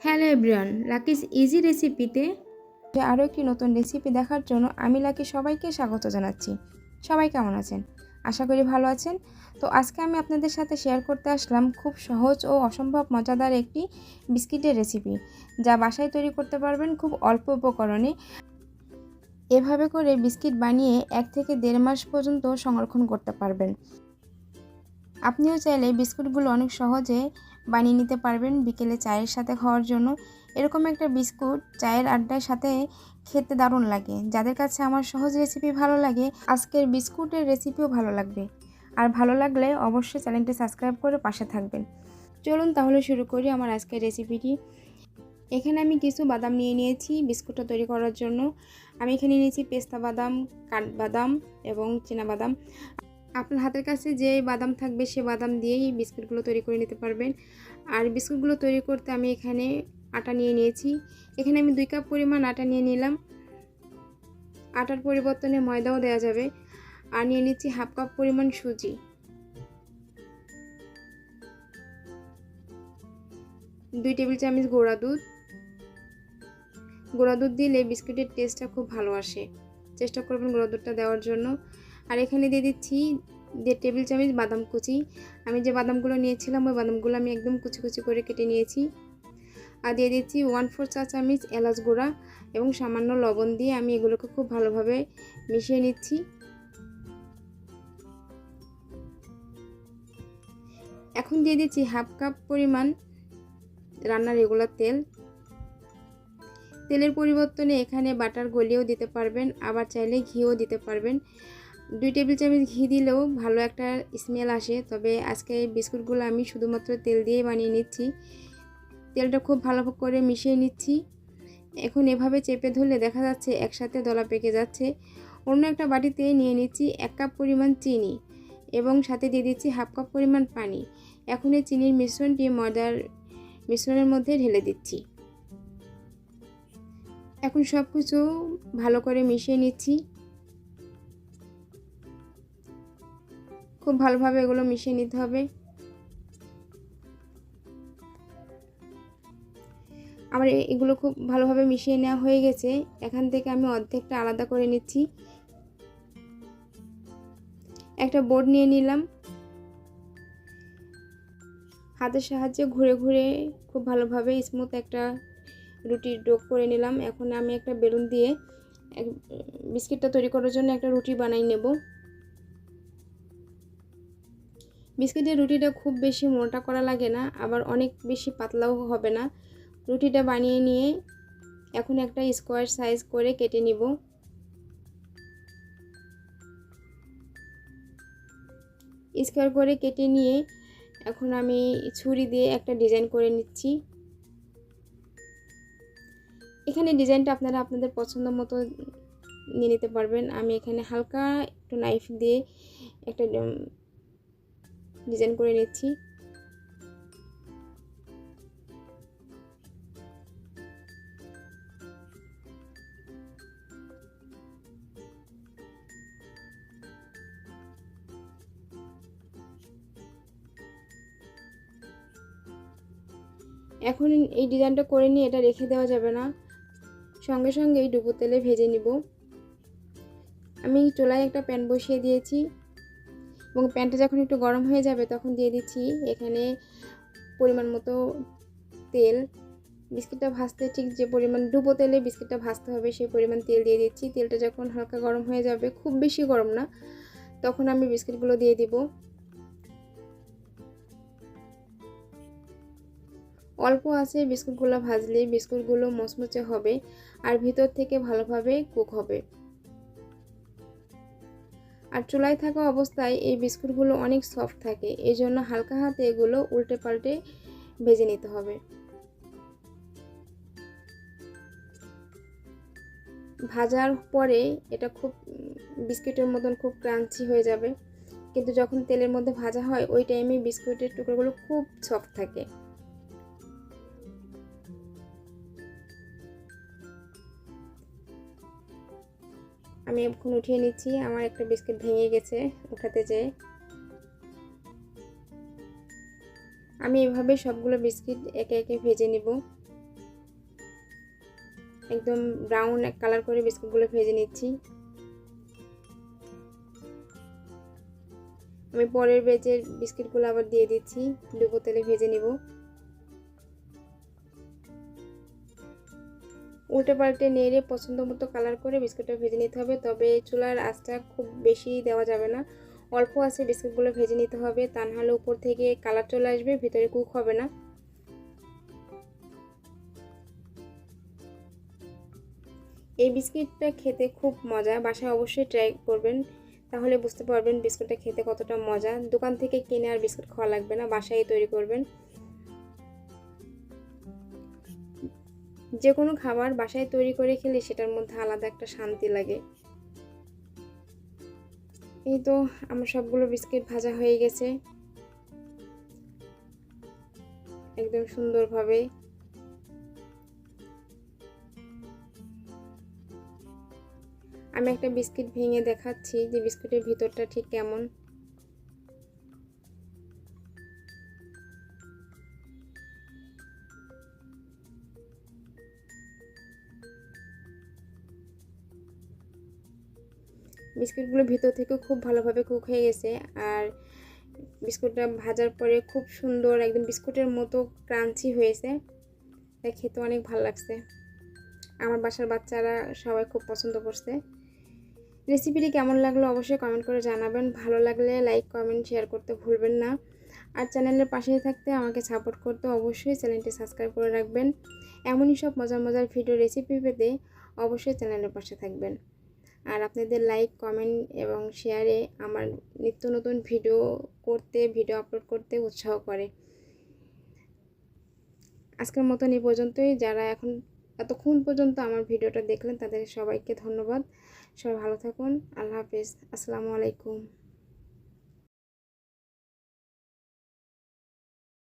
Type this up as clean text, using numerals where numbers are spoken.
Hello everyone, Lucky's easy রেসিপিতে আরও একটি নতুন রেসিপি দেখার জন্য আমি লাকি সবাইকে স্বাগত জানাচ্ছি। সবাই কেমন আছেন? আশা করি ভালো আছেন। তো আজকে আমি আপনাদের সাথে শেয়ার করতে আসলাম খুব সহজ ও অসম্ভব মজাদার একটি বিস্কিটের রেসিপি, যা বাসায় তৈরি করতে পারবেন খুব অল্প উপকরণে। এভাবে করে বিস্কিট বানিয়ে 1 থেকে 1.5 মাস পর্যন্ত সংরক্ষণ করতে পারবেন। আপনিও চাইলে বিস্কুটগুলো অনেক সহজে বানিয়ে নিতে পারবেন বিকেলে চায়ের সাথে খাওয়ার জন্য। এরকম একটা বিস্কুট চায়ের আড্ডার সাথে খেতে দারুণ লাগে। যাদের কাছে আমার সহজ রেসিপি ভালো লাগে, আজকের বিস্কুটের রেসিপিও ভালো লাগবে। আর ভালো লাগলে অবশ্যই চ্যানেলটি সাবস্ক্রাইব করে পাশে থাকবেন। চলুন তাহলে শুরু করি আমার আজকের রেসিপিটি। এখানে আমি কিছু বাদাম নিয়ে নিয়েছি বিস্কুটটা তৈরি করার জন্য। আমি এখানে নিয়েছি পেস্তা বাদাম, কাঠবাদাম এবং চীনা বাদাম। আপনার হাতের কাছে যে বাদাম থাকবে সে বাদাম দিয়েই বিস্কুটগুলো তৈরি করে নিতে পারবেন। আর বিস্কুটগুলো তৈরি করতে আমি এখানে আটা নিয়ে নিয়েছি। এখানে আমি 2 কাপ পরিমাণ আটা নিয়ে নিলাম। আটার পরিবর্তনে ময়দাও দেওয়া যাবে। আর নিয়ে নিচ্ছি হাফ কাপ পরিমাণ সুজি, 2 টেবিল চামচ গুঁড়া দুধ দিলে বিস্কুটের টেস্টটা খুব ভালো আসে। চেষ্টা করবেন গুঁড়া দুধটা দেওয়ার জন্য। আর এখানে দিয়ে দিচ্ছি 1.5 টেবিল চামচ বাদাম কুচি। আমি যে বাদামগুলো নিয়েছিলাম ওই বাদামগুলো আমি একদম কুচি কুচি করে কেটে নিয়েছি। আর দিয়ে দিচ্ছি 1/4 চা চামচ এলাচ গুঁড়া এবং সামান্য লবণ দিয়ে আমি এগুলোকে খুব ভালোভাবে মিশিয়ে নিচ্ছি। এখন দিয়ে দিচ্ছি হাফ কাপ পরিমাণ রান্নার রেগুলার তেল। তেলের পরিবর্তনে এখানে বাটার গলিয়েও দিতে পারবেন, আবার চাইলে ঘিও দিতে পারবেন। 2 টেবিল চামচ ঘি দিলেও ভালো একটা স্মেল আসে। তবে আজকে এই বিস্কুটগুলো আমি শুধুমাত্র তেল দিয়েই বানিয়ে নিচ্ছি। তেলটা খুব ভালো করে মিশিয়ে নিচ্ছি। এখন এভাবে চেপে ধরলে দেখা যাচ্ছে একসাথে দলা পেকে যাচ্ছে। অন্য একটা বাটিতে নিয়ে নিচ্ছি 1 কাপ পরিমাণ চিনি এবং সাথে দিয়ে দিচ্ছি হাফ কাপ পরিমাণ পানি। এখন এই চিনির মিশ্রণটি ময়দার মিশ্রণের মধ্যে ঢেলে দিচ্ছি। এখন সব কিছু ভালো করে মিশিয়ে নিচ্ছি। খুব ভালোভাবে এগুলো মিশিয়ে নিতে হবে। আমার এগুলো খুব ভালোভাবে মিশিয়ে নেওয়া হয়ে গেছে। এখান থেকে আমি অর্ধেকটা আলাদা করে নিচ্ছি। একটা বোর্ড নিয়ে নিলাম। হাতের সাহায্যে ঘুরে ঘুরে খুব ভালোভাবে স্মুথ একটা রুটির ডো করে নিলাম। এখন আমি একটা বেলুন দিয়ে বিস্কিটটা তৈরি করার জন্য একটা রুটি বানাই নেব। বিস্কিটের রুটিটা খুব বেশি মোটা করা লাগে না, আবার অনেক বেশি পাতলাও হবে না। রুটিটা বানিয়ে নিয়ে এখন একটা স্কোয়ার সাইজ করে কেটে নিব। স্কোয়ার করে কেটে নিয়ে এখন আমি ছুরি দিয়ে একটা ডিজাইন করে নিচ্ছি। এখানে ডিজাইনটা আপনারা আপনাদের পছন্দ মতো নিয়ে নিতে পারবেন। আমি এখানে হালকা একটু নাইফ দিয়ে একটা ডিজাইন করে নিচ্ছি। এখন এই ডিজাইনটা করে নিয়ে এটা রেখে দেওয়া যাবে না, সঙ্গে সঙ্গে এই ডুবো তেলে ভেজে নিব। আমি চুলায় একটা প্যান বসিয়ে দিয়েছি এবং প্যানটা যখন একটু গরম হয়ে যাবে তখন দিয়ে দিচ্ছি এখানে পরিমাণ মতো তেল। বিস্কিটটা ভাজতে ঠিক যে পরিমাণ ডুবো তেলে বিস্কিটটা ভাজতে হবে সেই পরিমাণ তেল দিয়ে দিচ্ছি। তেলটা যখন হালকা গরম হয়ে যাবে, খুব বেশি গরম না, তখন আমি বিস্কিটগুলো দিয়ে দিব। অল্প আছে বিস্কুটগুলো ভাজলে বিস্কুটগুলো মচমচে হবে আর ভিতর থেকে ভালোভাবে কুক হবে। আর চুলায় থাকা অবস্থায় এই বিস্কুটগুলো অনেক সফট থাকে, এই জন্য হালকা হাতে এগুলো উল্টে পাল্টে ভেজে নিতে হবে। ভাজার পরে এটা খুব বিস্কুটের মতন খুব ক্রাঞ্চি হয়ে যাবে, কিন্তু যখন তেলের মধ্যে ভাজা হয় ওই টাইমে বিস্কুটের টুকরোগুলো খুব সফট থাকে। আমি এখন উঠিয়ে নিচ্ছি। আমার একটা বিস্কিট ভেঙে গেছে উঠাতে যেয়ে। আমি এভাবে সবগুলো বিস্কিট একে একে ভেজে নিব। একদম ব্রাউন কালার করে বিস্কুটগুলো ভেজে নিচ্ছি। আমি পরের ব্যাচের বিস্কিটগুলো আবার দিয়ে দিচ্ছি, ডুবো তেলে ভেজে নিব। উল্টে পাল্টে নেড়ে পছন্দ মতো কালার করে বিস্কুটটা ভেজে নিতে হবে। তবে চুলার আঁচটা খুব বেশি দেওয়া যাবে না, অল্প আছে বিস্কুটগুলো ভেজে নিতে হবে, তা নাহলে উপর থেকে কালার চলে আসবে, ভিতরে কুক হবে না। এই বিস্কিটটা খেতে খুব মজা, বাসায় অবশ্যই ট্রাই করবেন, তাহলে বুঝতে পারবেন বিস্কুটটা খেতে কতটা মজা। দোকান থেকে কিনে আর বিস্কুট খাওয়া লাগবে না, বাসায় তৈরি করবেন। যে কোনো খাবার বাসায় তৈরি করে খেলে সেটার মধ্যে আলাদা একটা শান্তি লাগে। এই তো আমার সবগুলো বিস্কিট ভাজা হয়ে গেছে একদম সুন্দরভাবে। আমি একটা বিস্কিট ভেঙে দেখাচ্ছি যে বিস্কুটের ভিতরটা ঠিক কেমন। বিস্কুটগুলো ভিতর থেকে খুব ভালোভাবে কুক হয়ে গেছে, আর বিস্কুটটা ভাজার পরে খুব সুন্দর একদম বিস্কুটের মতো ক্রাঞ্চি হয়েছে, তাই খেতে অনেক ভালো লাগছে। আমার বাসার বাচ্চারা সবাই খুব পছন্দ করছে। রেসিপিটি কেমন লাগলো অবশ্যই কমেন্ট করে জানাবেন, ভালো লাগলে লাইক কমেন্ট শেয়ার করতে ভুলবেন না। আর চ্যানেলের পাশে থাকতে আমাকে সাপোর্ট করতে অবশ্যই চ্যানেলটি সাবস্ক্রাইব করে রাখবেন। এমনই সব মজার মজার ভিডিও রেসিপি পেতে অবশ্যই চ্যানেলের পাশে থাকবেন। আর আপনাদের লাইক কমেন্ট এবং শেয়ারে আমার নিত্য নতুন ভিডিও আপলোড করতে উৎসাহ করে। আজকের মতন এই পর্যন্তই। যারা এতক্ষণ পর্যন্ত আমার ভিডিওটা দেখলেন তাদের সবাইকে ধন্যবাদ। সবাই ভালো থাকুন। আল্লাহ হাফেজ। আসসালামু আলাইকুম।